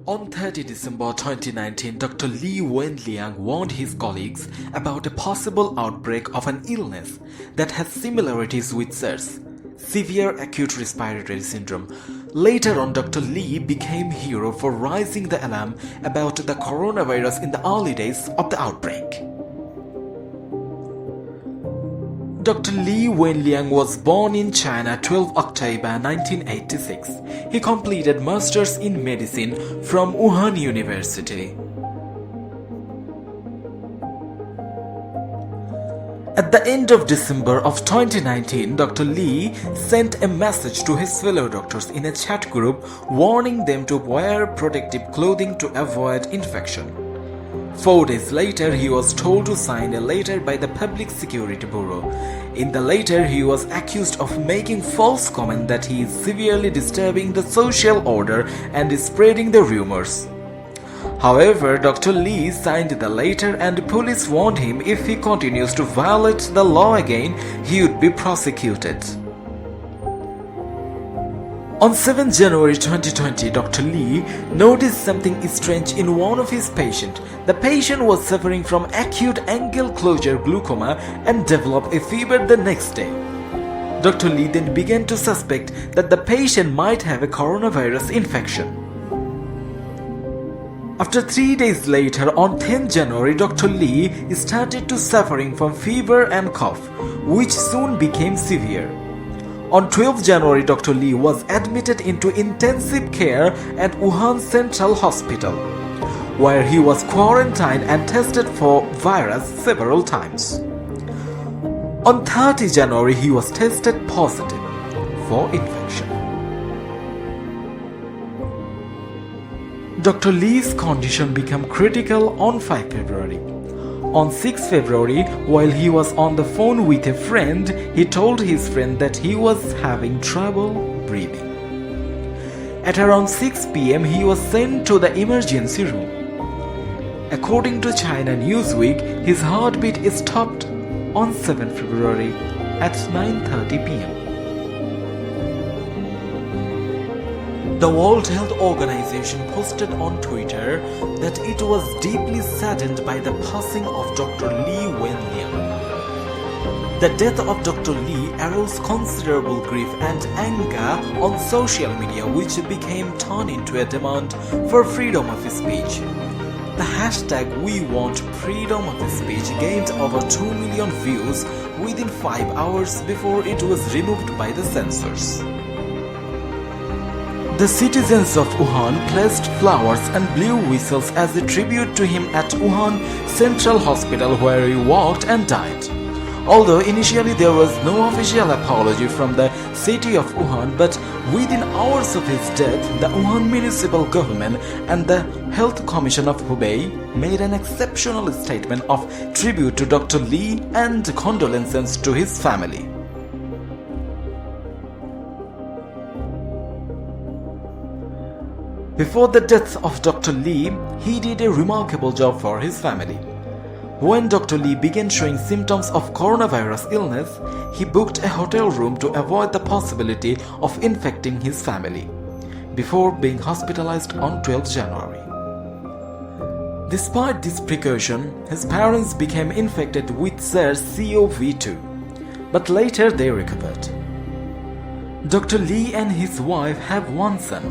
On 30 December 2019, Dr. Wenliang warned his colleagues about a possible outbreak of an illness that has similarities with SARS, severe acute respiratory syndrome. Later on, Dr. Li became hero for raising the alarm about the coronavirus in the early days of the outbreak. Dr. Wenliang was born in China 12 October 1986. He completed Masters in Medicine from Wuhan University. At the end of December of 2019, Dr. Li sent a message to his fellow doctors in a chat group warning them to wear protective clothing to avoid infection. 4 days later, he was told to sign a letter by the Public Security Bureau. In the letter, he was accused of making false comment that he is severely disturbing the social order and is spreading the rumors. However, Dr. Li signed the letter and police warned him if he continues to violate the law again, he would be prosecuted. On 7 January 2020, Dr. Li noticed something strange in one of his patients. The patient was suffering from acute ankle closure glaucoma and developed a fever the next day. Dr. Li then began to suspect that the patient might have a coronavirus infection. After 3 days later, on 10 January, Dr. Li started to suffering from fever and cough, which soon became severe. On 12 January, Dr. Li was admitted into intensive care at Wuhan Central Hospital, where he was quarantined and tested for virus several times. On 30 January, he was tested positive for infection. Dr. Li's condition became critical on 5 February. On 6 February, while he was on the phone with a friend, he told his friend that he was having trouble breathing. At around 6 p.m., he was sent to the emergency room. According to China Newsweek, his heartbeat stopped on 7 February at 9:30 p.m. The World Health Organization posted on Twitter that it was deeply saddened by the passing of Dr. Wenliang. The death of Dr. Li aroused considerable grief and anger on social media, which became turned into a demand for freedom of speech. The hashtag #WeWantFreedomOfSpeech gained over 2 million views within 5 hours before it was removed by the censors. The citizens of Wuhan placed flowers and blew whistles as a tribute to him at Wuhan Central Hospital, where he walked and died. Although initially there was no official apology from the city of Wuhan, but within hours of his death, the Wuhan municipal government and the Health Commission of Hubei made an exceptional statement of tribute to Dr. Li and condolences to his family. Before the death of Dr. Li, he did a remarkable job for his family. When Dr. Li began showing symptoms of coronavirus illness, he booked a hotel room to avoid the possibility of infecting his family, before being hospitalized on 12 January. Despite this precaution, his parents became infected with SARS-CoV-2, but later they recovered. Dr. Li and his wife have one son.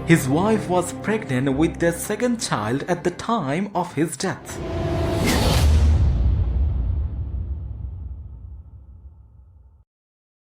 His wife was pregnant with their second child at the time of his death.